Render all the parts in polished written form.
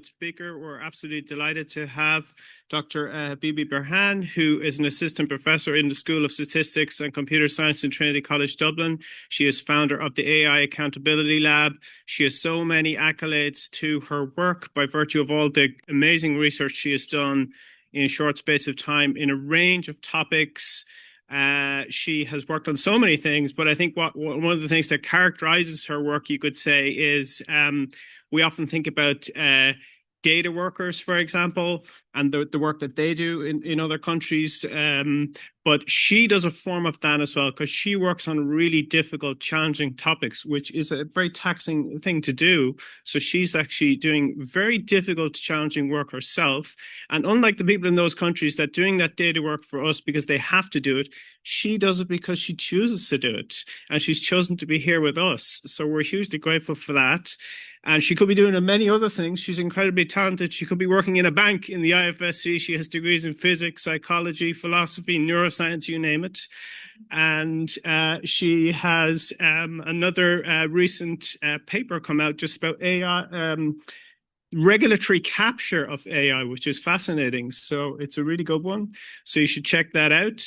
Speaker. We're absolutely delighted to have Dr. Abeba Birhane, who is an assistant professor in the School of Statistics and Computer Science in Trinity College Dublin. She is founder of the AI Accountability Lab. She has so many accolades to her work by virtue of all the amazing research she has done in a short space of time in a range of topics. She has worked on so many things, but I think one of the things that characterizes her work, you could say, is we often think about data workers, for example, and the work that they do in other countries. But she does a form of that as well, because she works on really difficult, challenging topics, which is a very taxing thing to do. So she's actually doing very difficult, challenging work herself. And unlike the people in those countries that doing that data work for us because they have to do it, she does it because she chooses to do it. And she's chosen to be here with us. So we're hugely grateful for that. And she could be doing many other things. She's incredibly talented. She could be working in a bank in the IFSC. She has degrees in physics, psychology, philosophy, neuroscience, you name it. And she has another recent paper come out just about AI, regulatory capture of AI, which is fascinating. So it's a really good one. So you should check that out.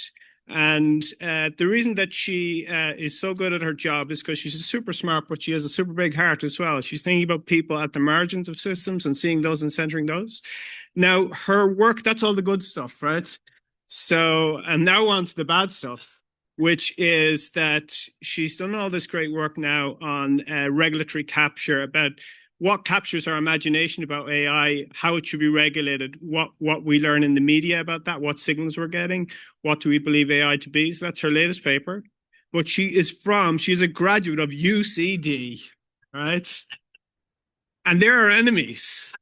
And the reason that she is so good at her job is because she's super smart, but she has a super big heart as well. She's thinking about people at the margins of systems and seeing those and centering those. Now, her work, that's all the good stuff, right? So, and now on to the bad stuff, which is that she's done all this great work now on regulatory capture, about what captures our imagination about AI, how it should be regulated, what we learn in the media about that, what signals we're getting, what do we believe AI to be. So that's her latest paper. But she's a graduate of UCD, right? And they're our enemies,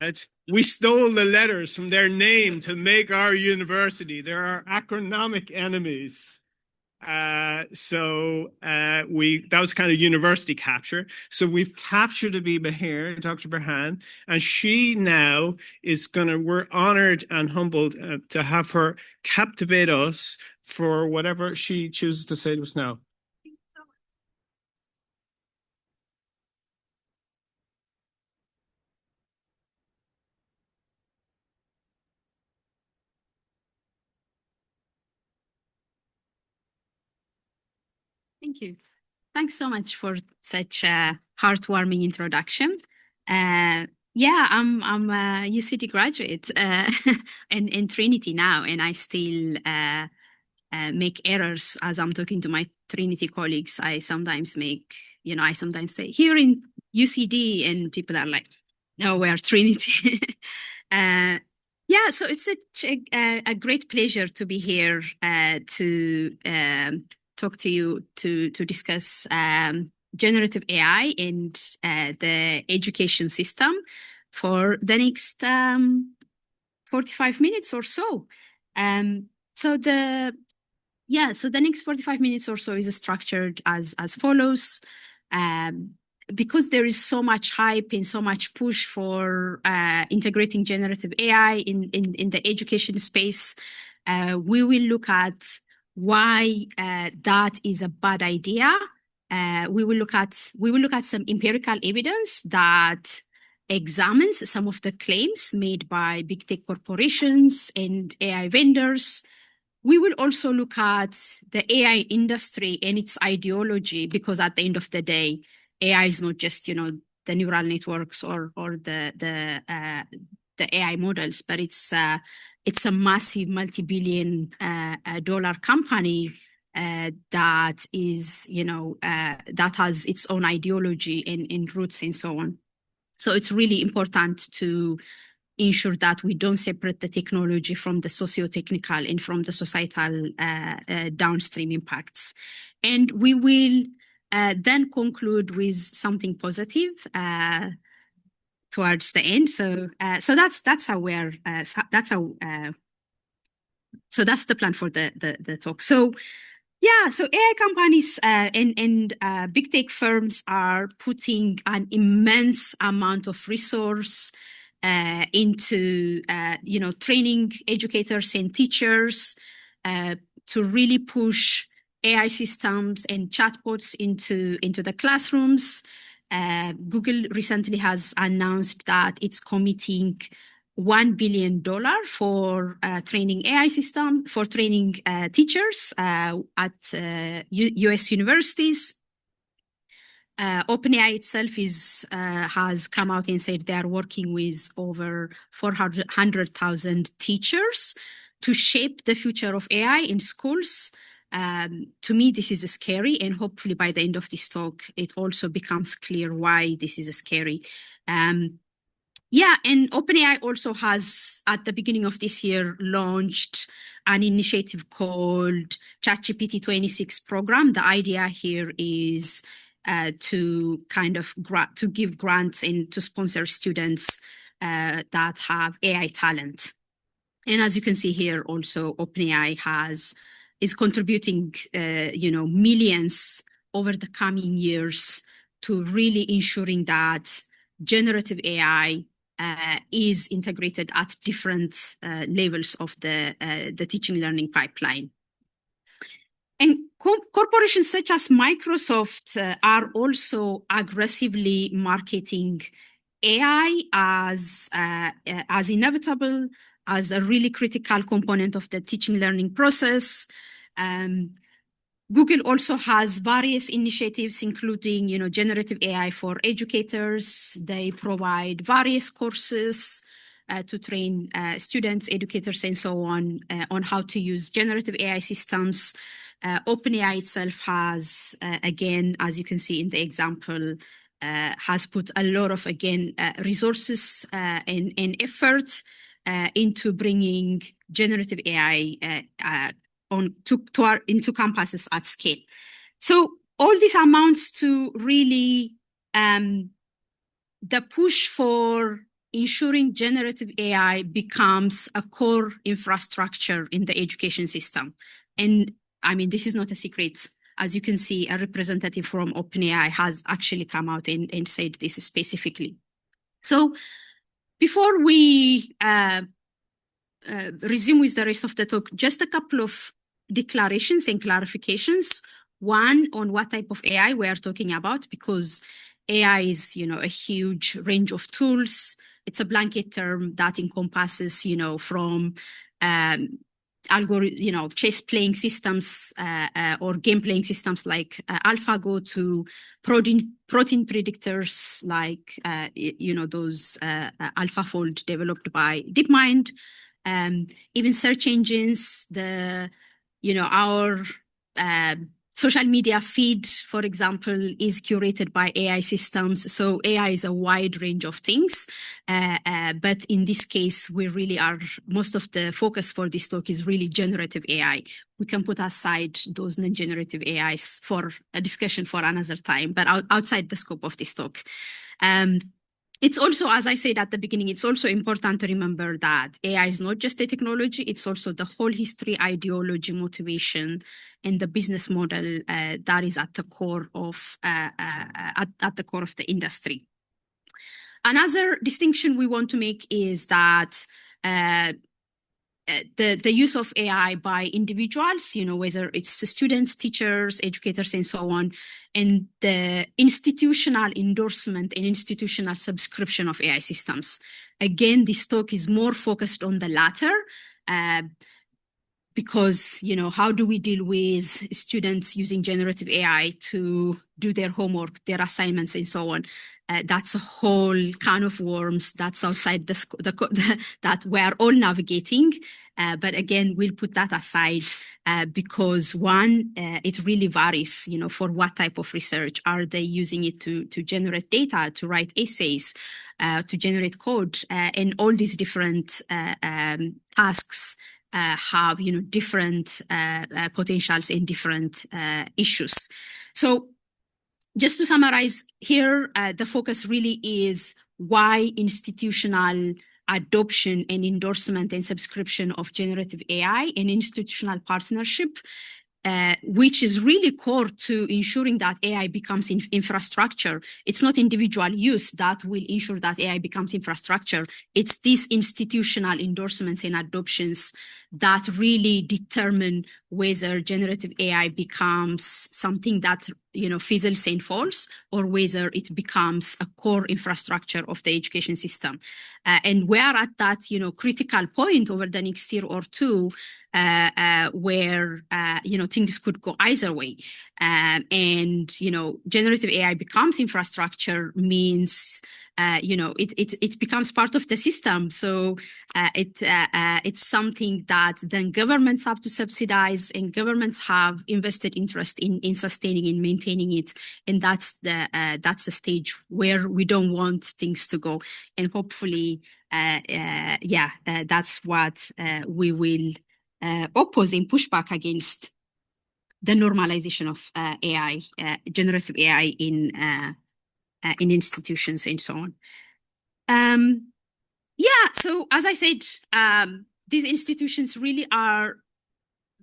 right? We stole the letters from their name to make our university. They're our acronymic enemies. That was kind of university capture. So we've captured Abeba here, Dr. Birhane, and she now we're honored and humbled to have her captivate us for whatever she chooses to say to us now. Thank you. Thanks so much for such a heartwarming introduction. I'm a UCD graduate in Trinity now, and I still make errors as I'm talking to my Trinity colleagues. I sometimes say here in UCD, and people are like, no, we're Trinity. So it's a great pleasure to be here to talk to you to discuss generative AI and the education system for the next 45 minutes or so. So the next 45 minutes or so is structured as follows. Because there is so much hype and so much push for integrating generative AI in the education space, we will look at why that is a bad idea. We will look at some empirical evidence that examines some of the claims made by big tech corporations and AI vendors. We will also look at the AI industry and its ideology, because at the end of the day, AI is not just the neural networks or the AI models, but it's a massive multi-billion dollar company that is that has its own ideology and roots and so on. So it's really important to ensure that we don't separate the technology from the socio-technical and from the societal downstream impacts. And we will then conclude with something positive towards the end. So that's the plan for the talk. So AI companies and big tech firms are putting an immense amount of resource into training educators and teachers to really push AI systems and chatbots into the classrooms. Google recently has announced that it's committing $1 billion for training AI system, for training teachers at US universities. OpenAI itself has come out and said they are working with over 400,000 teachers to shape the future of AI in schools. To me, this is scary, and hopefully by the end of this talk, it also becomes clear why this is scary. Yeah, and OpenAI also has, at the beginning of this year, launched an initiative called ChatGPT 26 program. The idea here is to kind of to give grants and to sponsor students that have AI talent. And as you can see here, also OpenAI is contributing, millions over the coming years to really ensuring that generative AI is integrated at different levels of the teaching learning pipeline. And corporations such as Microsoft are also aggressively marketing AI as inevitable, as a really critical component of the teaching learning process. Google also has various initiatives, including, generative AI for educators. They provide various courses to train students, educators, and so on how to use generative AI systems. OpenAI itself has, again, as you can see in the example, has put a lot of, resources and effort into bringing generative AI into campuses at scale. So all this amounts to really the push for ensuring generative AI becomes a core infrastructure in the education system. And I mean, this is not a secret. As you can see, a representative from OpenAI has actually come out and said this specifically. So before we resume with the rest of the talk, just a couple of declarations and clarifications. One, on what type of AI we are talking about, because AI is, a huge range of tools. It's a blanket term that encompasses, from chess playing systems or game playing systems like AlphaGo to protein predictors like, those AlphaFold developed by DeepMind. Even search engines, our social media feed, for example, is curated by AI systems. So AI is a wide range of things. But in this case, we really are, most of the focus for this talk is really generative AI. We can put aside those non-generative AIs for a discussion for another time, but outside the scope of this talk. It's also, as I said at the beginning, it's also important to remember that AI is not just a technology, it's also the whole history, ideology, motivation, and the business model that is at the core of the industry. Another distinction we want to make is that the use of AI by individuals, whether it's students, teachers, educators, and so on, and the institutional endorsement and institutional subscription of AI systems. Again, this talk is more focused on the latter because, how do we deal with students using generative AI to do their homework, their assignments, and so on? That's a whole can of worms that's outside that we're all navigating. But again, we'll put that aside because one, it really varies, for what type of research. Are they using it to generate data, to write essays, to generate code? And all these different tasks have, different potentials and different issues. So just to summarize here, the focus really is why institutional adoption and endorsement and subscription of generative AI and institutional partnership, which is really core to ensuring that AI becomes infrastructure. It's not individual use that will ensure that AI becomes infrastructure. It's these institutional endorsements and adoptions that really determine whether generative AI becomes something that, fizzles and falls, or whether it becomes a core infrastructure of the education system. And we are at that, critical point over the next year or two, where, things could go either way. And, generative AI becomes infrastructure means, it becomes part of the system. So it's something that then governments have to subsidize, and governments have invested interest in sustaining and maintaining it. And that's the stage where we don't want things to go. And hopefully, that's what we will oppose and push back against the normalization of AI, generative AI in institutions and so on. So as I said, these institutions really are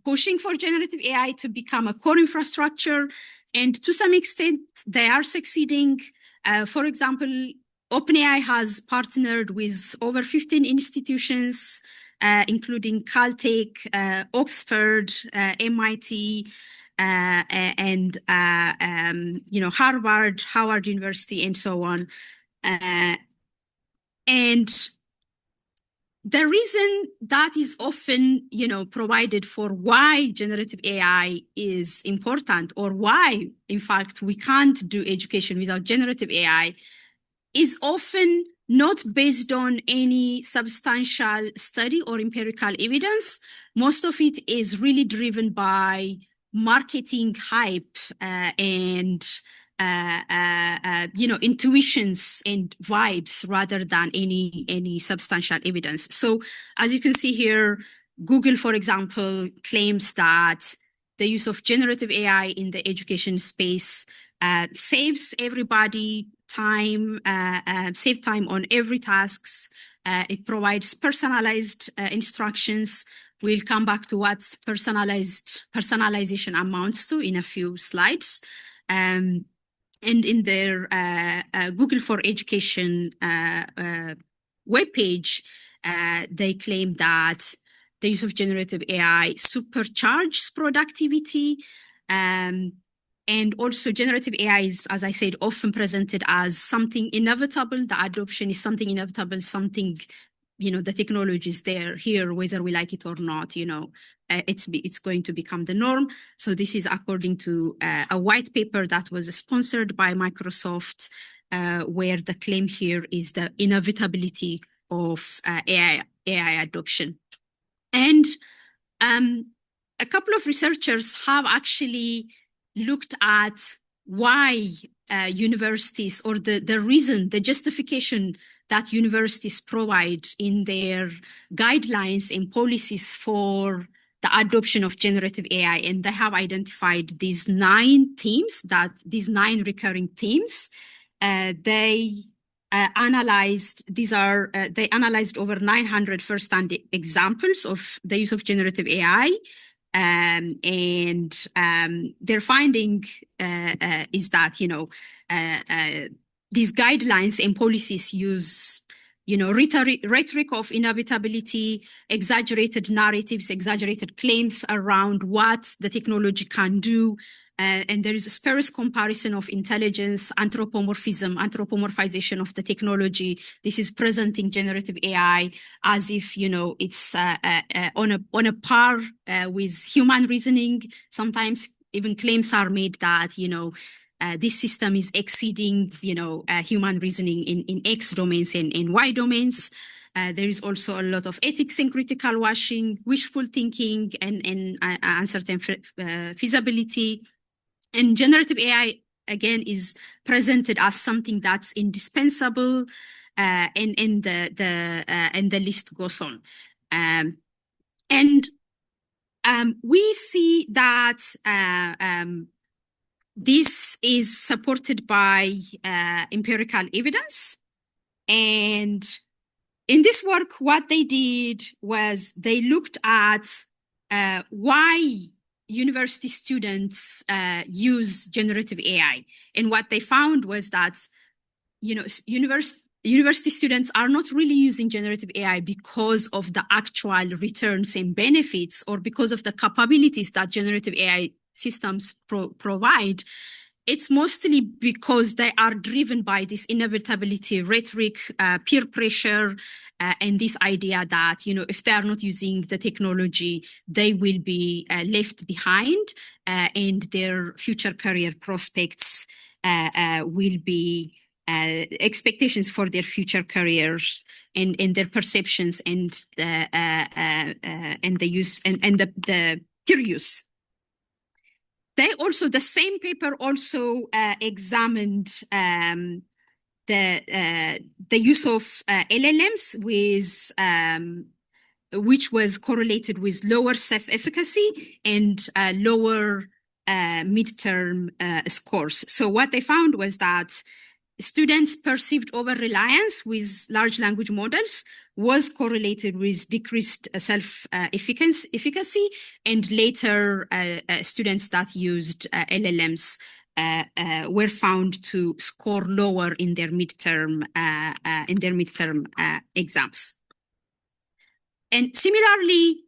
pushing for generative AI to become a core infrastructure, and to some extent they are succeeding. For example, OpenAI has partnered with over 15 institutions, including Caltech, Oxford, MIT, and Howard University, and so on. And the reason that is often, provided for why generative AI is important, or why, in fact, we can't do education without generative AI, is often not based on any substantial study or empirical evidence. Most of it is really driven by marketing hype and intuitions and vibes, rather than any substantial evidence. So as you can see here, Google, for example, claims that the use of generative AI in the education space saves everybody time, save time on every tasks. It provides personalized instructions. We'll come back to what personalization amounts to in a few slides. And in their Google for Education webpage, they claim that the use of generative AI supercharges productivity. And also generative AI is, as I said, often presented as something inevitable. The adoption is something inevitable, something, the technology is here, whether we like it or not, it's going to become the norm. So this is according to a white paper that was sponsored by Microsoft, where the claim here is the inevitability of AI adoption. And a couple of researchers have actually looked at why universities, or the reason, the justification that universities provide in their guidelines and policies for the adoption of generative AI. And they have identified these 9 recurring themes. They analyzed over 900 first-hand examples of the use of generative AI. And their finding is that, these guidelines and policies use, rhetoric of inevitability, exaggerated narratives, exaggerated claims around what the technology can do. And there is a sparse comparison of intelligence, anthropomorphization of the technology. This is presenting generative AI as if, it's on a par with human reasoning. Sometimes even claims are made that, this system is exceeding, human reasoning in X domains and in Y domains. There is also a lot of ethics and critical washing, wishful thinking, and uncertain feasibility. And generative AI, again, is presented as something that's indispensable, and the list goes on. We see that this is supported by empirical evidence. And in this work, what they did was they looked at why university students use generative AI. And what they found was that, university students are not really using generative AI because of the actual returns and benefits, or because of the capabilities that generative AI systems provide. It's mostly because they are driven by this inevitability rhetoric, peer pressure, and this idea that, if they are not using the technology, they will be left behind, and their future career prospects will be expectations for their future careers and their perceptions and the use and the peer use. The same paper also examined the use of LLMs with which was correlated with lower self-efficacy and lower midterm scores. So what they found was that students' perceived over-reliance with large language models was correlated with decreased self-efficacy, and later students that used LLMs were found to score lower in their midterm exams. And similarly,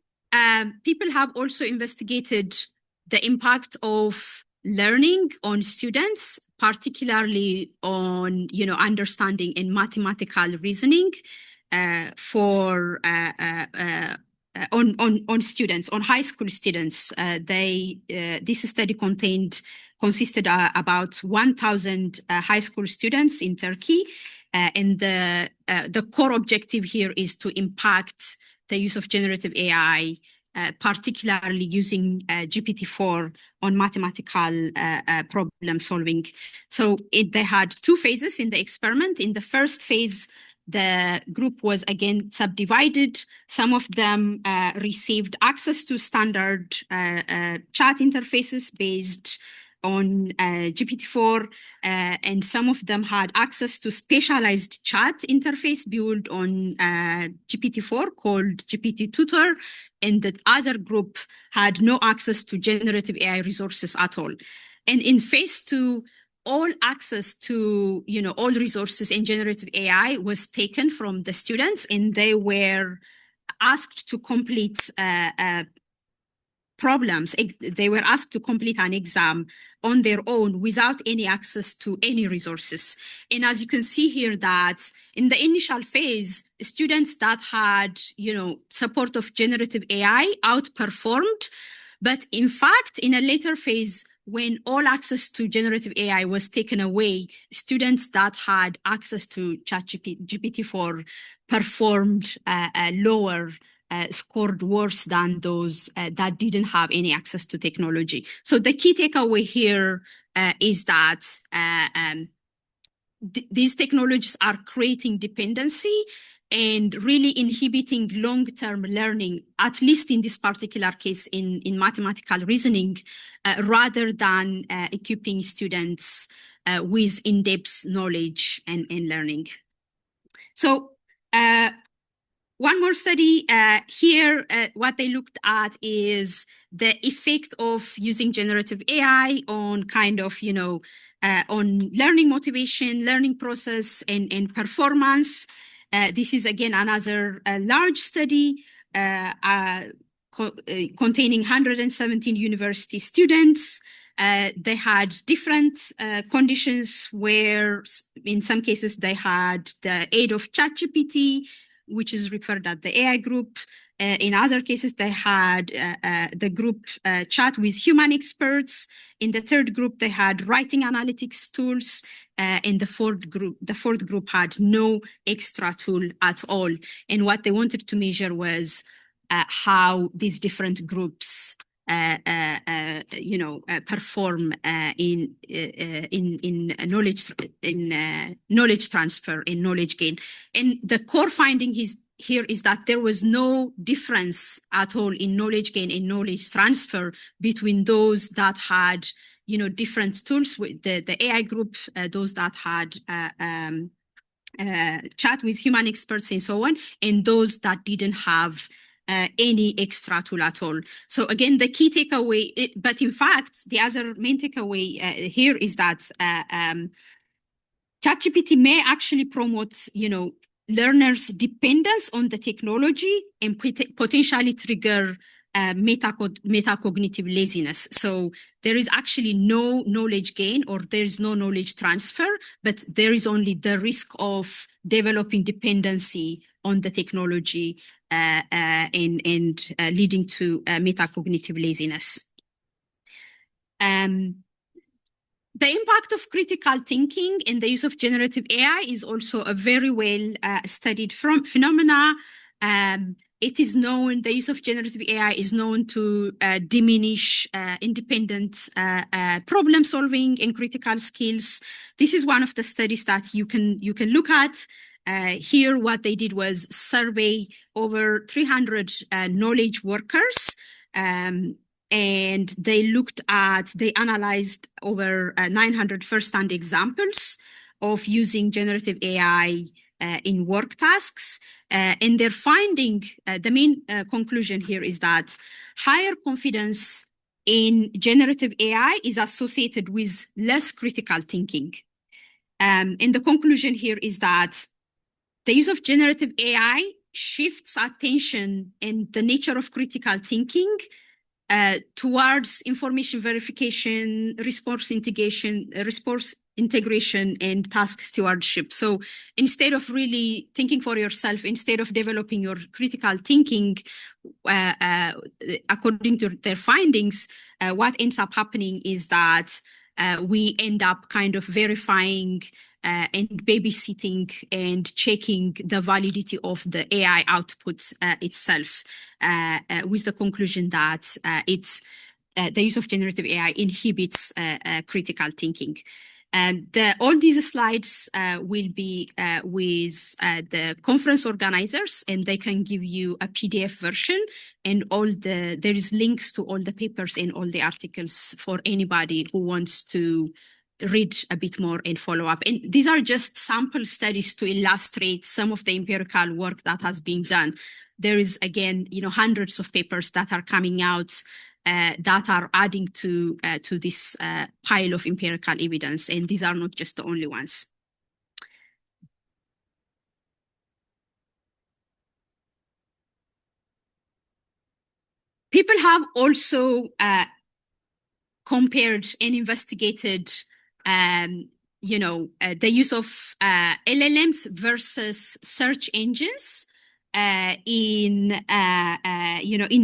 people have also investigated the impact of learning on students, particularly on understanding and mathematical reasoning on students, on high school students. This study consisted about 1,000 high school students in Turkey, and the core objective here is to impact the use of generative AI, particularly using GPT-4 on mathematical problem solving. So they had two phases in the experiment. In the first phase, the group was again subdivided. Some of them received access to standard chat interfaces based on GPT-4, and some of them had access to specialized chat interface built on GPT-4 called GPT Tutor, and the other group had no access to generative AI resources at all. And in phase 2, all access to all resources in generative AI was taken from the students, and they were asked to complete problems. They were asked to complete an exam on their own without any access to any resources. And as you can see here, that in the initial phase, students that had support of generative AI outperformed. But in fact, in a later phase, when all access to generative AI was taken away, students that had access to GPT-4 performed lower, scored worse than those that didn't have any access to technology. So the key takeaway here is that these technologies are creating dependency and really inhibiting long-term learning, at least in this particular case in mathematical reasoning, rather than equipping students with in-depth knowledge and learning. So one more study here, what they looked at is the effect of using generative AI on on learning motivation, learning process, and performance. This is again another large study containing 117 university students. They had different conditions where in some cases they had the aid of ChatGPT, which is referred as the AI group. In other cases, they had the group chat with human experts. In the third group, they had writing analytics tools. In the fourth group had no extra tool at all. And what they wanted to measure was how these different groups perform in knowledge transfer, in knowledge gain. And the core finding here is that there was no difference at all in knowledge gain and knowledge transfer between those that had different tools with the AI group, those that had chat with human experts and so on, and those that didn't have any extra tool at all. So again, the key takeaway, but in fact, the other main takeaway here is that ChatGPT may actually promote, learners' dependence on the technology and potentially trigger metacognitive laziness. So there is actually no knowledge gain, or there is no knowledge transfer, but there is only the risk of developing dependency on the technology and leading to metacognitive laziness. The impact of critical thinking in the use of generative AI is also a very well studied phenomena. It is known, the use of generative AI is known to diminish independent problem solving and critical skills. This is one of the studies that you can look at. Here, what they did was survey over 300 knowledge workers, and they analyzed over 900 first-hand examples of using generative AI in work tasks. And their finding, the main conclusion here is that higher confidence in generative AI is associated with less critical thinking. And the conclusion here is that the use of generative AI shifts attention and the nature of critical thinking towards information verification, resource integration, and task stewardship. So instead of really thinking for yourself, instead of developing your critical thinking, according to their findings, what ends up happening is that we end up kind of verifying and babysitting and checking the validity of the AI output itself, with the conclusion that the use of generative AI inhibits critical thinking. All these slides will be with the conference organizers, and they can give you a PDF version, and there is links to all the papers and all the articles for anybody who wants to read a bit more and follow up. And these are just sample studies to illustrate some of the empirical work that has been done. There is, again, hundreds of papers that are coming out that are adding to this pile of empirical evidence, and these are not just the only ones. People have also compared and investigated the use of LLMs versus search engines in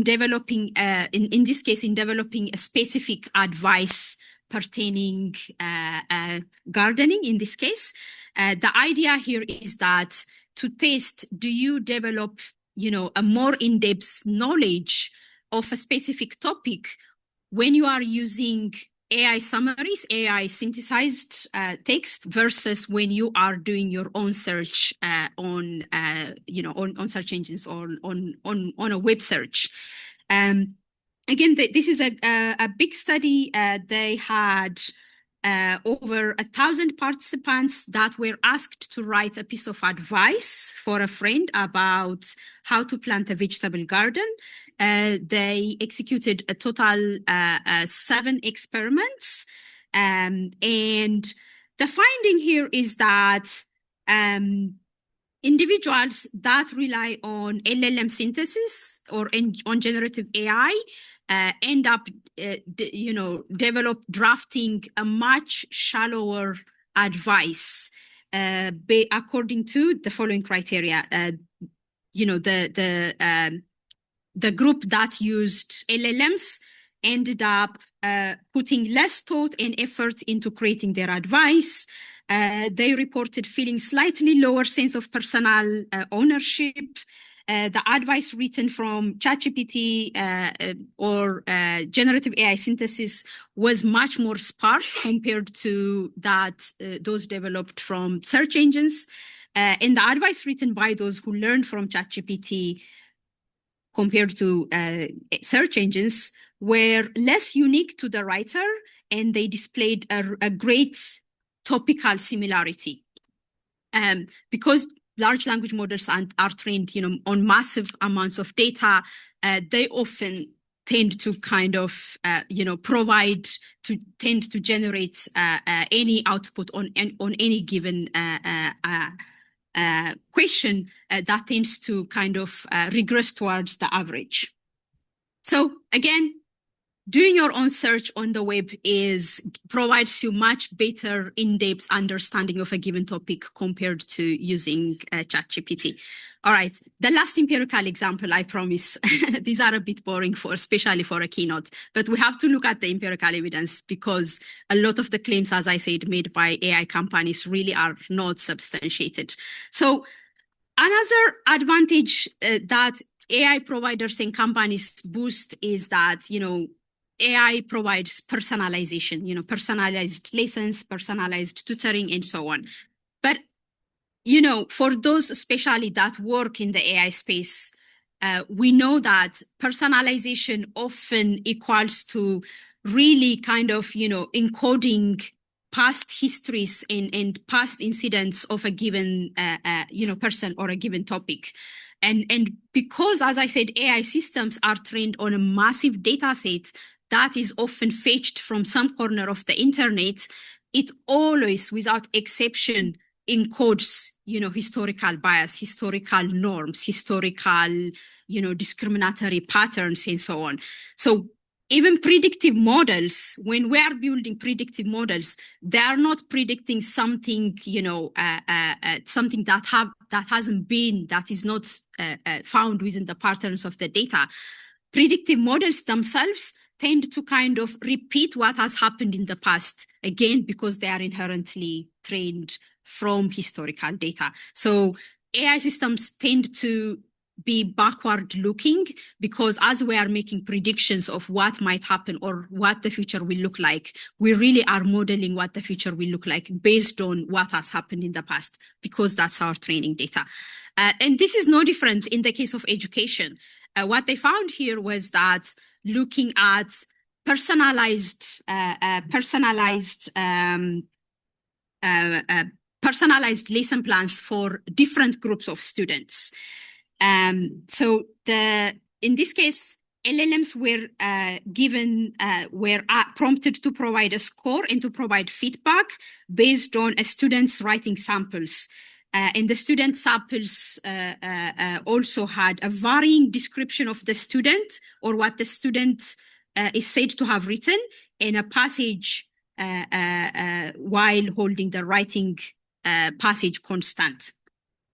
developing, in this case, in developing a specific advice pertaining gardening. In this case, the idea here is that to test, do you develop, a more in-depth knowledge of a specific topic when you are using AI summaries, AI synthesized text, versus when you are doing your own search on search engines or on a web search. Again, this is a big study. They had over 1,000 participants that were asked to write a piece of advice for a friend about how to plant a vegetable garden. They executed a total 7 experiments. And the finding here is that individuals that rely on LLM synthesis or on generative AI end up, drafting a much shallower advice according to the following criteria. The group that used LLMs ended up putting less thought and effort into creating their advice. They reported feeling slightly lower sense of personal ownership. The advice written from ChatGPT or generative AI synthesis was much more sparse compared to those developed from search engines. And the advice written by those who learned from ChatGPT compared to search engines were less unique to the writer, and they displayed a great topical similarity. Because large language models are trained, on massive amounts of data, they often tend to kind of, tend to generate any output on any given question that tends to kind of regress towards the average. So again, doing your own search on the web provides you much better in-depth understanding of a given topic compared to using ChatGPT. All right, the last empirical example, I promise, these are a bit boring especially for a keynote, but we have to look at the empirical evidence because a lot of the claims, as I said, made by AI companies really are not substantiated. So another advantage that AI providers and companies boost is that, AI provides personalization, personalized lessons, personalized tutoring, and so on. But, for those especially that work in the AI space, we know that personalization often equals to really kind of, encoding past histories and past incidents of a given, person or a given topic. And because, as I said, AI systems are trained on a massive data set that is often fetched from some corner of the internet, it always, without exception, encodes, historical bias, historical norms, historical, discriminatory patterns, and so on. So even predictive models, when we are building predictive models, they are not predicting something, something that is not found within the patterns of the data. Predictive models themselves tend to kind of repeat what has happened in the past, again, because they are inherently trained from historical data. So AI systems tend to be backward looking because as we are making predictions of what might happen or what the future will look like, we really are modeling what the future will look like based on what has happened in the past, because that's our training data. And this is no different in the case of education. What they found here was that looking at personalized lesson plans for different groups of students. So in this case, LLMs were prompted to provide a score and to provide feedback based on a student's writing samples. And the student samples also had a varying description of the student or what the student is said to have written in a passage while holding the writing passage constant.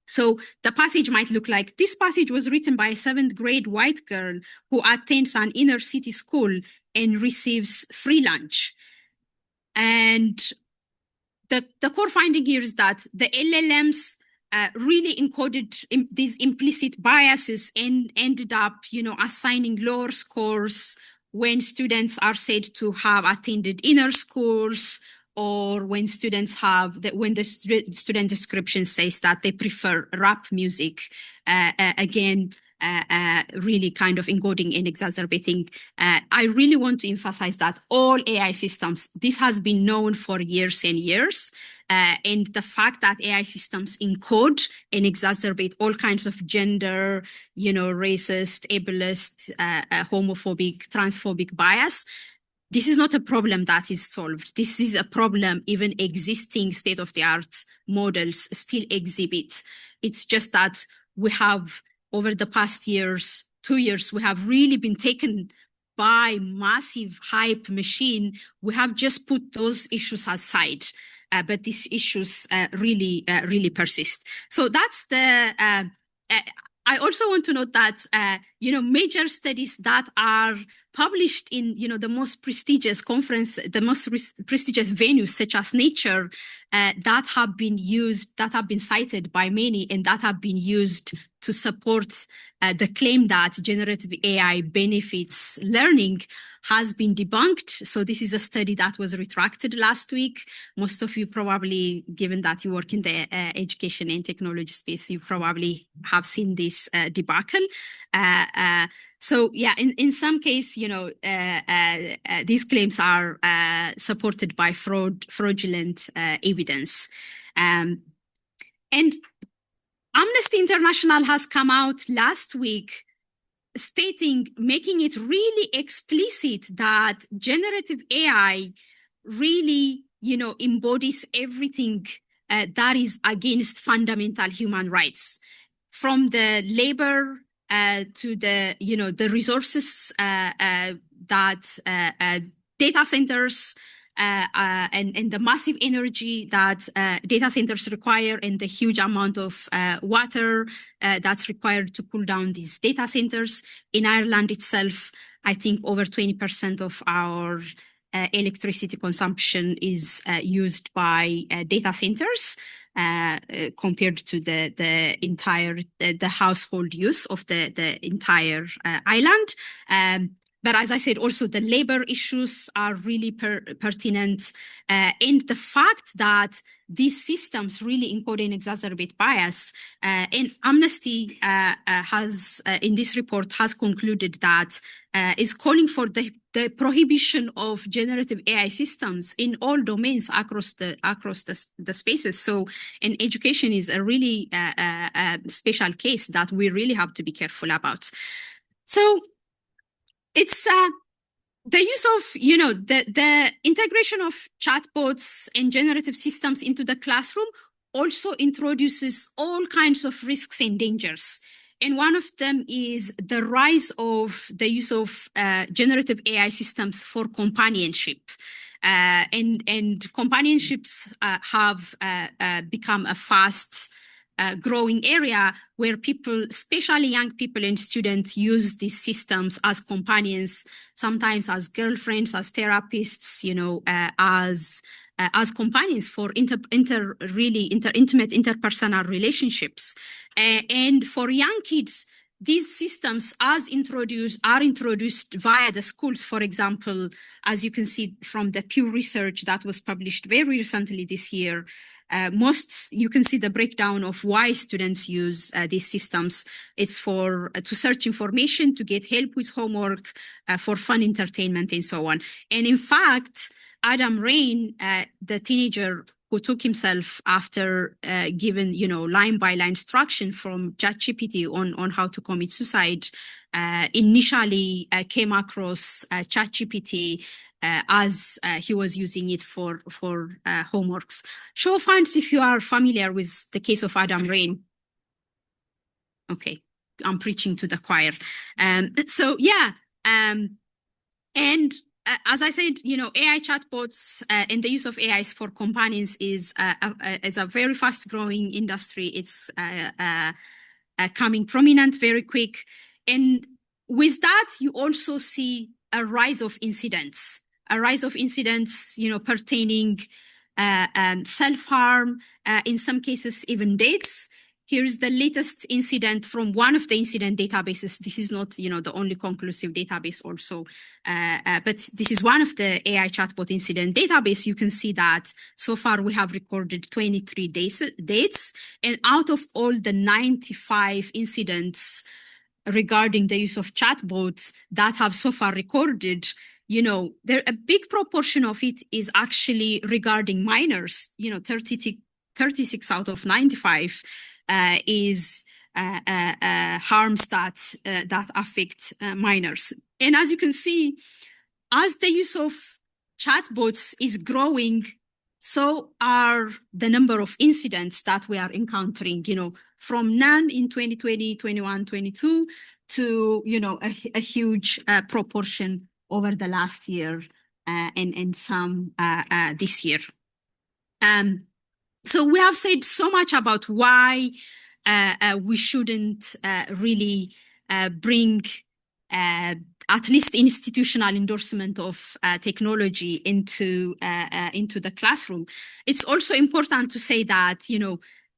So the passage might look like, this passage was written by a 7th grade white girl who attends an inner city school and receives free lunch. And the core finding here is that the LLMs really encoded these implicit biases and ended up, assigning lower scores when students are said to have attended inner schools, or when students when the student description says that they prefer rap music. Again, really kind of encoding and exacerbating. I really want to emphasize that all AI systems, this has been known for years and years. And the fact that AI systems encode and exacerbate all kinds of gender, racist, ableist, homophobic, transphobic bias, this is not a problem that is solved. This is a problem even existing state-of-the-art models still exhibit. It's just that we have, over the past 2 years, we have really been taken by massive hype machine. We have just put those issues aside, but these issues really persist. So that's the... I also want to note that, major studies that are published in, the most prestigious conference, the most prestigious venues such as Nature, that have been cited by many and that have been used to support the claim that generative AI benefits learning has been debunked. So this is a study that was retracted last week. Most of you probably, given that you work in the education and technology space, you probably have seen this debacle. So yeah, in some case, these claims are supported by fraudulent evidence. And Amnesty International has come out last week making it really explicit that generative AI really, embodies everything that is against fundamental human rights, from the labor to the resources that data centers and the massive energy that data centers require, and the huge amount of water that's required to cool down these data centers. In Ireland itself, I think over 20% of our electricity consumption is used by data centers compared to the entire household use of the entire island. But as I said, also the labor issues are really pertinent, and the fact that these systems really encode and exacerbate bias. And Amnesty has, in this report, has concluded that is calling for the prohibition of generative AI systems in all domains across the spaces. So, and education is a really special case that we really have to be careful about. So, it's the use of, the integration of chatbots and generative systems into the classroom also introduces all kinds of risks and dangers. And one of them is the rise of the use of generative AI systems for companionship. And companionships have become a fast growing area where people, especially young people and students, use these systems as companions, sometimes as girlfriends, as therapists, as companions for intimate interpersonal relationships. And for young kids, these systems are introduced via the schools. For example, as you can see from the Pew Research that was published very recently this year, you can see the breakdown of why students use these systems. It's to search information, to get help with homework, for fun entertainment, and so on. And in fact, Adam Rain, the teenager who took himself after given, line-by-line instruction from ChatGPT on how to commit suicide, initially came across ChatGPT as he was using it for homeworks. Show of hands if you are familiar with the case of Adam Rain. Okay, I'm preaching to the choir. As I said, AI chatbots and the use of AIs for companions is a very fast-growing industry. It's coming prominent very quick. And with that, you also see a rise of incidents, pertaining self-harm, in some cases even deaths. Here's the latest incident from one of the incident databases. This is not, the only conclusive database also, but this is one of the AI chatbot incident database. You can see that so far we have recorded 23 deaths, and out of all the 95 incidents regarding the use of chatbots that have so far recorded, a big proportion of it is actually regarding minors. 36 out of 95 is harms that affect minors. And as you can see, as the use of chatbots is growing, so are the number of incidents that we are encountering, from none in 2020, 21, 22 to, a huge proportion over the last year and some this year. So we have said so much about why we shouldn't really bring at least institutional endorsement of technology into the classroom. It's also important to say that,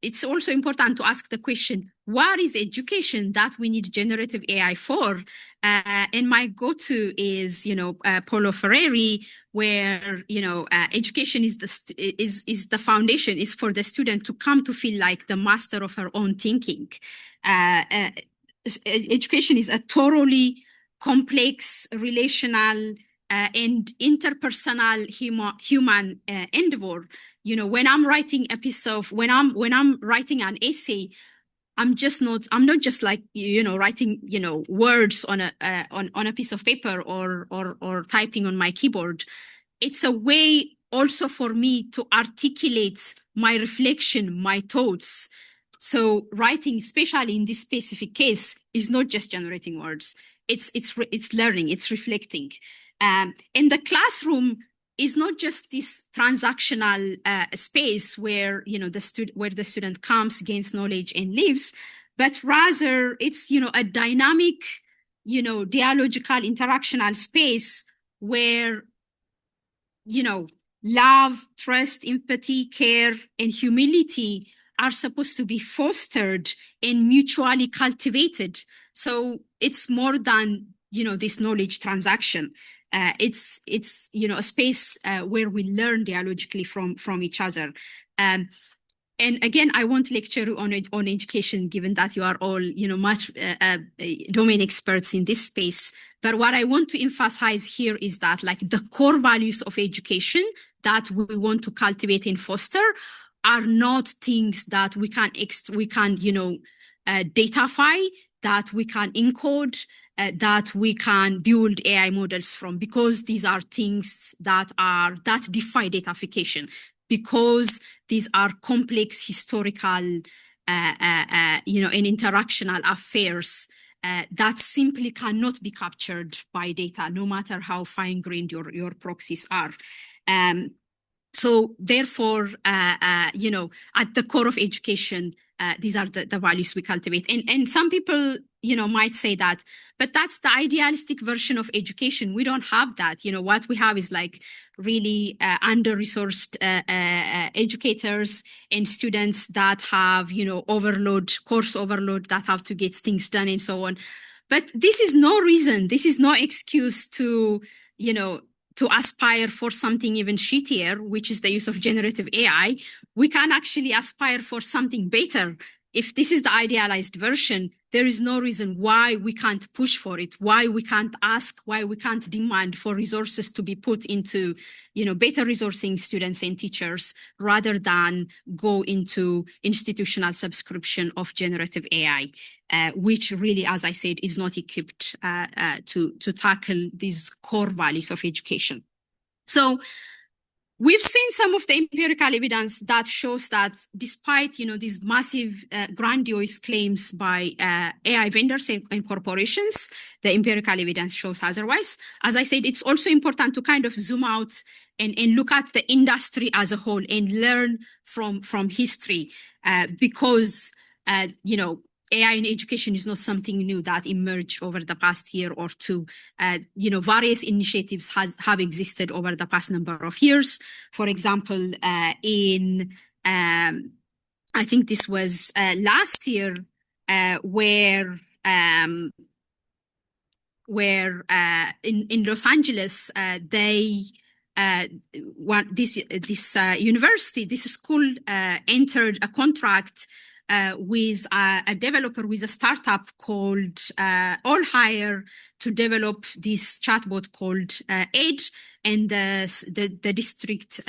it's also important to ask the question, what is education that we need generative AI for? And my go-to is, Paulo Freire, where, education is the foundation, is for the student to come to feel like the master of her own thinking. Education is a thoroughly complex, relational, and interpersonal human endeavor. When I'm writing when I'm writing an essay, I'm not just like, writing, words on a piece of paper or typing on my keyboard. It's a way also for me to articulate my reflection, my thoughts. So writing, especially in this specific case, is not just generating words. It's learning, it's reflecting. In the classroom is not just this transactional space where where the student comes, gains knowledge, and lives, but rather it's a dynamic, dialogical, interactional space where love, trust, empathy, care, and humility are supposed to be fostered and mutually cultivated. So it's more than this knowledge transaction. It's a space where we learn dialogically from each other. And again, I won't lecture on education, given that you are all much domain experts in this space. But what I want to emphasize here is that like the core values of education that we want to cultivate and foster are not things that we can datafy, that we can encode, that we can build AI models from, because these are things that defy datafication, because these are complex historical and interactional affairs that simply cannot be captured by data, no matter how fine-grained your proxies are. So therefore, at the core of education, these are the values we cultivate. And some people, might say that, but that's the idealistic version of education. We don't have that. What we have is like really under-resourced educators and students that have, course overload, that have to get things done and so on. But this is no reason, this is no excuse to aspire for something even shittier, which is the use of generative AI. We can actually aspire for something better. If this is the idealized version, there is no reason why we can't push for it, why we can't ask, why we can't demand for resources to be put into, better resourcing students and teachers, rather than go into institutional subscription of generative AI, which really, as I said, is not equipped to tackle these core values of education. So we've seen some of the empirical evidence that shows that despite, these massive, grandiose claims by AI vendors and corporations, the empirical evidence shows otherwise. As I said, it's also important to kind of zoom out and look at the industry as a whole and learn from history, because, AI in education is not something new that emerged over the past year or two. Various initiatives have existed over the past number of years. For example, I think this was last year, where in Los Angeles, this university, this school entered a contract with a developer, with a startup called Allhire, to develop this chatbot called Ed, and the district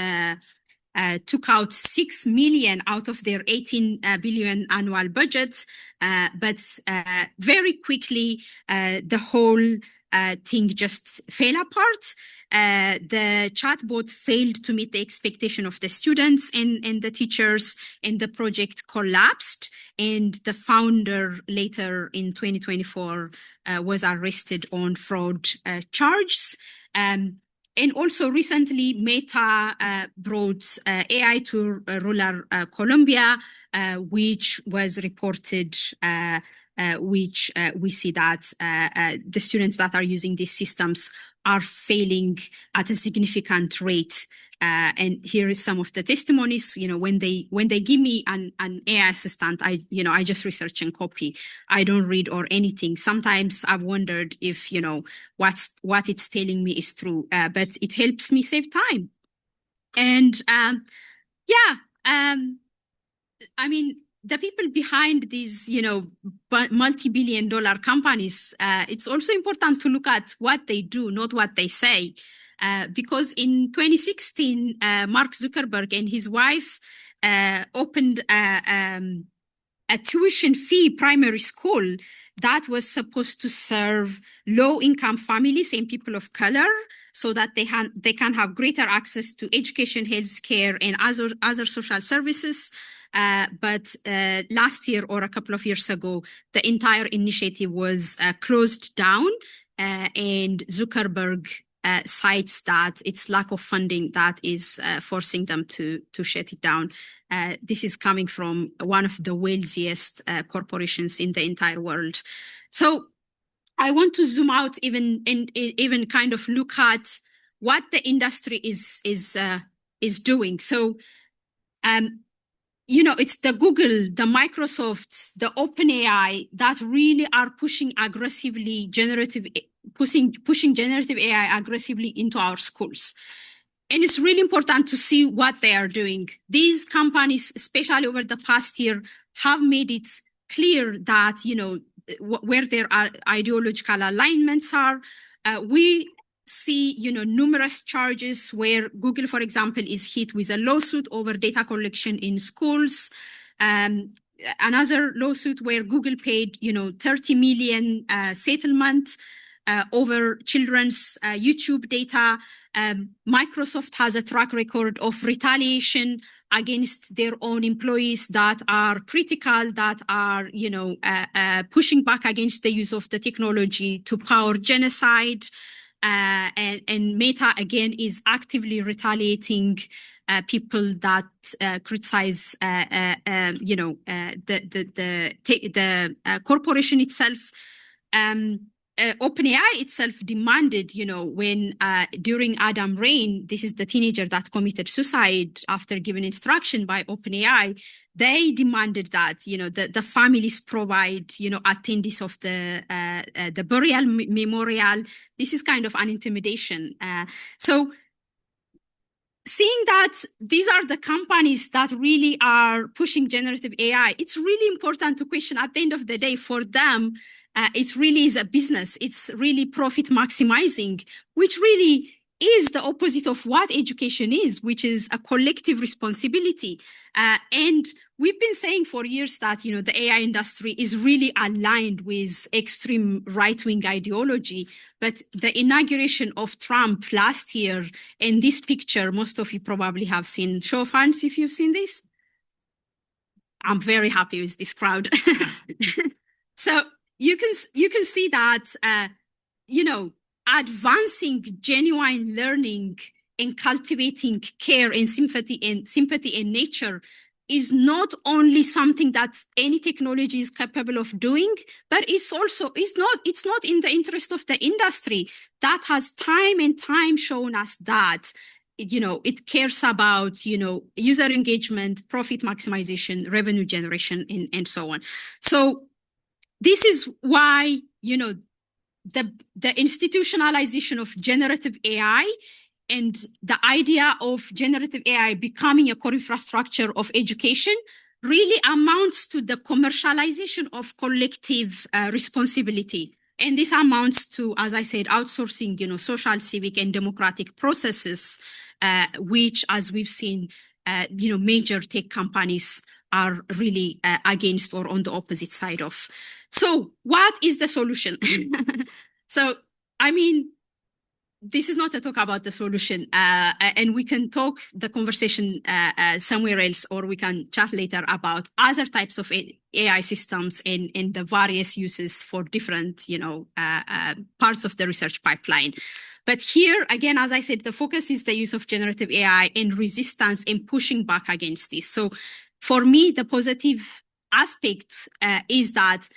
took out 6 million out of their 18 billion annual budget, but very quickly the whole thing just fell apart. The chatbot failed to meet the expectation of the students and the teachers, and the project collapsed. And the founder later in 2024 was arrested on fraud charges. And also recently, Meta brought AI to rural Colombia, which was reported, which we see that the students that are using these systems are failing at a significant rate. And here is some of the testimonies. When they give me an AI assistant, I just research and copy. I don't read or anything. Sometimes I've wondered if what it's telling me is true, but it helps me save time. And I mean, the people behind these, multi-billion-dollar companies, it's also important to look at what they do, not what they say. Because in 2016, Mark Zuckerberg and his wife opened a tuition-free primary school that was supposed to serve low-income families and people of color so that they can have greater access to education, healthcare, and other social services. But last year or a couple of years ago, the entire initiative was closed down, and Zuckerberg cites that it's lack of funding that is forcing them to shut it down. This is coming from one of the wealthiest corporations in the entire world. So I want to zoom out even kind of look at what the industry is doing. So, it's the Google, the Microsoft, the OpenAI that really are pushing generative AI aggressively into our schools. And it's really important to see what they are doing. These companies, especially over the past year, have made it clear that, where their ideological alignments are. We see, numerous charges where Google, for example, is hit with a lawsuit over data collection in schools. Another lawsuit where Google paid, 30 million settlement over children's YouTube data. Microsoft has a track record of retaliation against their own employees that are critical, that are, pushing back against the use of the technology to power genocide. And Meta, again, is actively retaliating people that criticize, the corporation itself. OpenAI itself demanded, when during Adam Rain, this is the teenager that committed suicide after given instruction by OpenAI, they demanded that, the families provide, attendees of the burial memorial. This is kind of an intimidation. So seeing that these are the companies that really are pushing generative AI, it's really important to question at the end of the day for them, it really is a business. It's really profit maximizing, which really is the opposite of what education is, which is a collective responsibility. And we've been saying for years that, the AI industry is really aligned with extreme right-wing ideology. But the inauguration of Trump last year and this picture, most of you probably have seen. Show of hands if you've seen this. I'm very happy with this crowd. So you can see that, advancing genuine learning and cultivating care and sympathy in nature is not only something that any technology is capable of doing, but it's not in the interest of the industry that has time and time shown us that, it cares about, user engagement, profit maximization, revenue generation, and so on. So this is why, the institutionalization of generative AI and the idea of generative AI becoming a core infrastructure of education really amounts to the commercialization of collective responsibility. And this amounts to, as I said, outsourcing, social, civic, and democratic processes, which, as we've seen, major tech companies are really against or on the opposite side of. So what is the solution? So, this is not a talk about the solution, and we can talk the conversation somewhere else, or we can chat later about other types of AI systems and the various uses for different, parts of the research pipeline. But here, again, as I said, the focus is the use of generative AI and resistance and pushing back against this. So for me, the positive aspect is that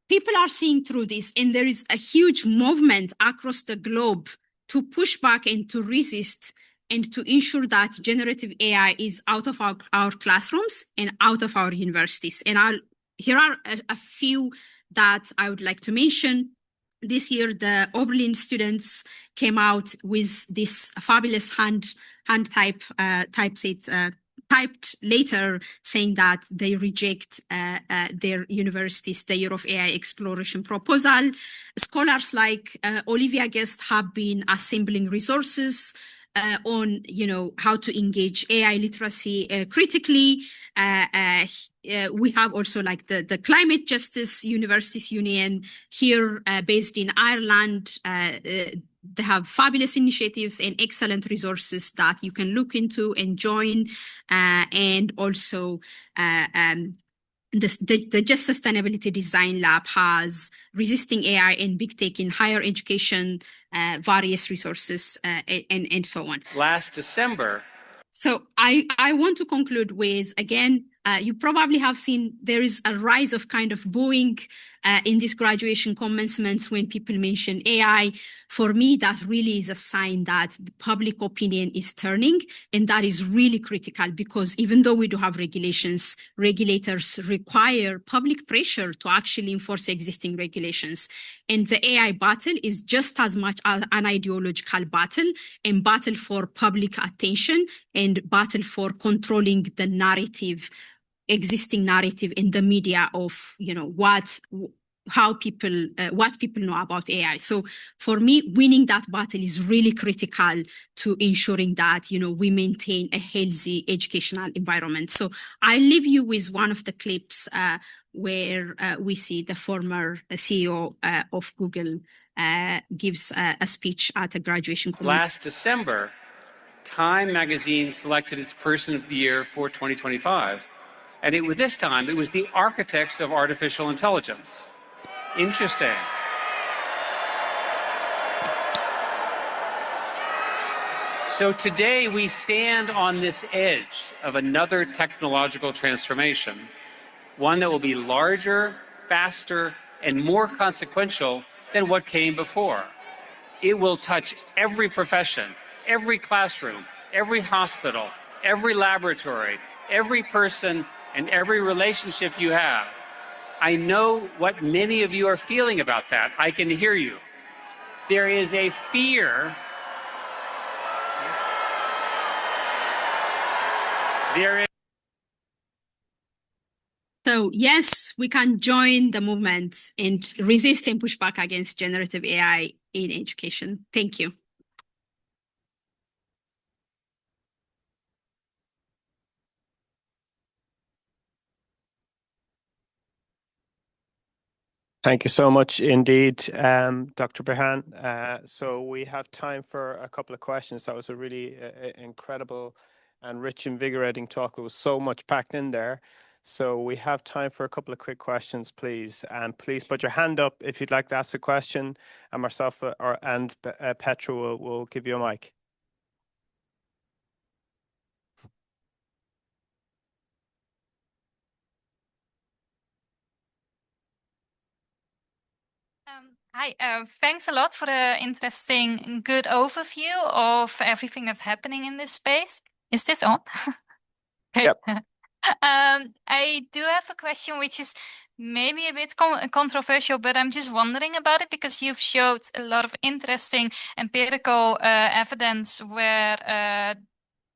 people are seeing through this, and there is a huge movement across the globe to push back and to resist and to ensure that generative AI is out of our classrooms and out of our universities. And here are a few that I would like to mention. This year, the Oberlin students came out with this fabulous hand typed letter saying that they reject their university's the Year of AI Exploration proposal. Scholars like Olivia Guest have been assembling resources on, how to engage AI literacy critically. We have also like the Climate Justice Universities Union here based in Ireland. They have fabulous initiatives and excellent resources that you can look into and join. And also the Just Sustainability Design Lab has Resisting AI and Big Tech in Higher Education, various resources, and so on. Last December. So I want to conclude with, again, you probably have seen there is a rise of kind of booing in these graduation commencements when people mention AI. For me, that really is a sign that the public opinion is turning, and that is really critical, because even though we do have regulations, regulators require public pressure to actually enforce existing regulations. And the AI battle is just as much an ideological battle, and battle for public attention, and battle for controlling the narrative, existing narrative in the media of, what people know about AI. So for me, winning that battle is really critical to ensuring that, we maintain a healthy educational environment. So I leave you with one of the clips where we see the former CEO of Google gives a speech at a graduation conference. Last December, Time magazine selected its Person of the Year for 2025. And this time, it was the architects of artificial intelligence. Interesting. So today we stand on this edge of another technological transformation, one that will be larger, faster, and more consequential than what came before. It will touch every profession, every classroom, every hospital, every laboratory, every person, and every relationship you have. I know what many of you are feeling about that. I can hear you. There is a fear. So yes, we can join the movement and resist and push back against generative AI in education. Thank you. Thank you so much indeed, Dr. Birhane. So we have time for a couple of questions. That was a really incredible and rich, invigorating talk. There was so much packed in there. So we have time for a couple of quick questions, please. And please put your hand up if you'd like to ask a question, and myself and Petra will give you a mic. Hi, thanks a lot for the interesting, good overview of everything that's happening in this space. Is this on? Okay. Yep. I do have a question which is maybe a bit controversial, but I'm just wondering about it because you've showed a lot of interesting empirical evidence where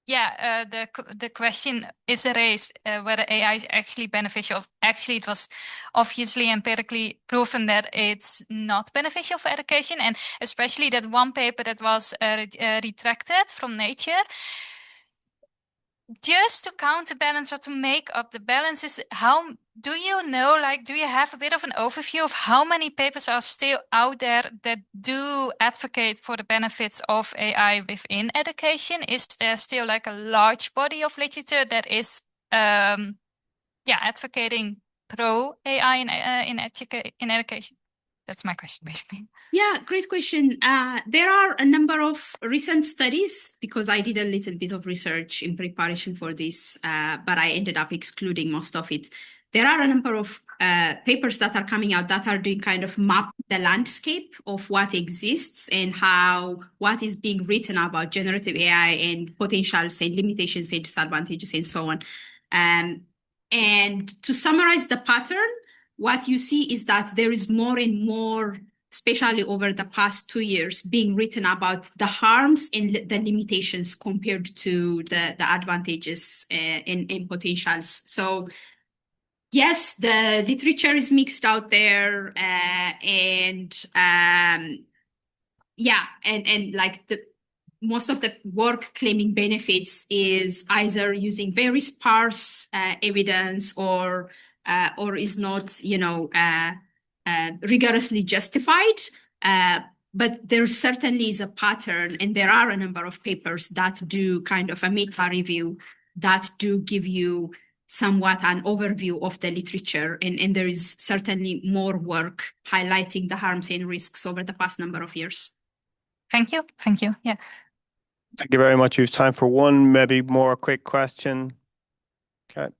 the question is raised whether AI is actually beneficial. Actually, it was obviously empirically proven that it's not beneficial for education, and especially that one paper that was retracted from Nature. Just to counterbalance or to make up the balances, how do you know, do you have a bit of an overview of how many papers are still out there that do advocate for the benefits of AI within education? Is there still a large body of literature that is advocating pro AI in education? That's my question, basically. Yeah, great question. There are a number of recent studies, because I did a little bit of research in preparation for this, but I ended up excluding most of it. There are a number of papers that are coming out that are doing kind of map the landscape of what exists and what is being written about generative AI and potentials and limitations and disadvantages and so on. And to summarize the pattern, what you see is that there is more and more, especially over the past 2 years, being written about the harms and the limitations compared to the advantages and potentials. So yes, the literature is mixed out there, most of the work claiming benefits is either using very sparse evidence or is not, rigorously justified. But there certainly is a pattern, and there are a number of papers that do kind of a meta review that do give you somewhat an overview of the literature. And there is certainly more work highlighting the harms and risks over the past number of years. Thank you. Thank you. Yeah. Thank you very much. You have time for one, maybe more quick question. Okay.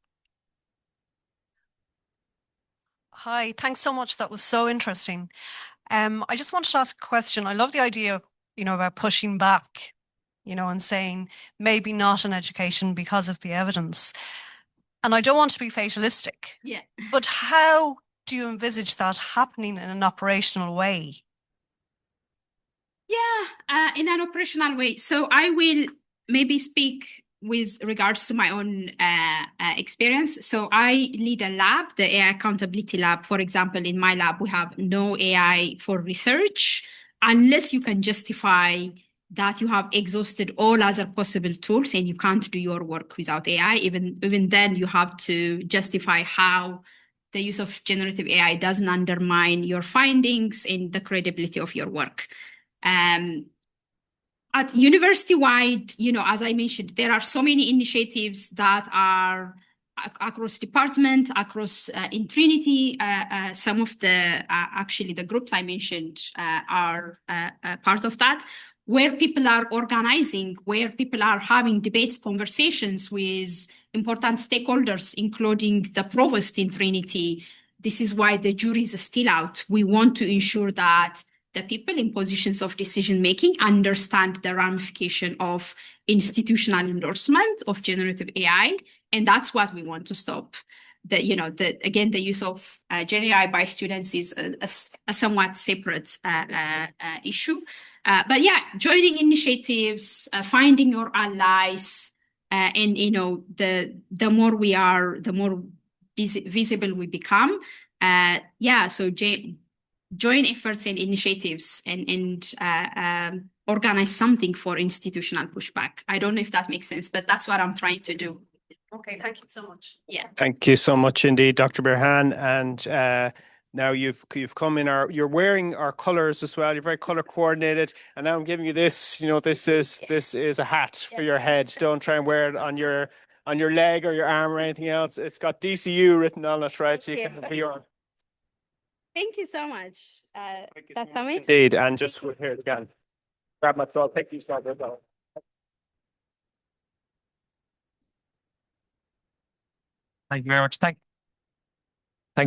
Hi, thanks so much. That was so interesting. I just wanted to ask a question. I love the idea, about pushing back, and saying maybe not an education because of the evidence. And I don't want to be fatalistic. Yeah. But how do you envisage that happening in an operational way? Yeah, in an operational way. So I will maybe speak with regards to my own experience. So I lead a lab, the AI Accountability Lab. For example, in my lab, we have no AI for research unless you can justify that you have exhausted all other possible tools and you can't do your work without AI. Even then, you have to justify how the use of generative AI doesn't undermine your findings and the credibility of your work. At university-wide, as I mentioned, there are so many initiatives that are across department, across in Trinity. Some of the actually the groups I mentioned are part of that, where people are organizing, where people are having debates, conversations with important stakeholders, including the provost in Trinity. This is why the jury is still out. We want to ensure that the people in positions of decision-making understand the ramification of institutional endorsement of generative AI, and that's what we want to stop. The use of Gen AI by students is a somewhat separate issue. But yeah, joining initiatives, finding your allies, and the more we are, the more visible we become. So join efforts and initiatives and organize something for institutional pushback. I don't know if that makes sense, but that's what I'm trying to do. Okay, thank you so much. Yeah. Thank you so much indeed, Dr. Birhane. And now you've come in you're wearing our colours as well. You're very colour coordinated. And now I'm giving you this. This is a hat for your head. Don't try and wear it on your leg or your arm or anything else. It's got DCU written on it, right? So you can be on. Thank you so much. That's amazing. Indeed, and just here again. Grab my throat. Take these guys as well. Thank you very much.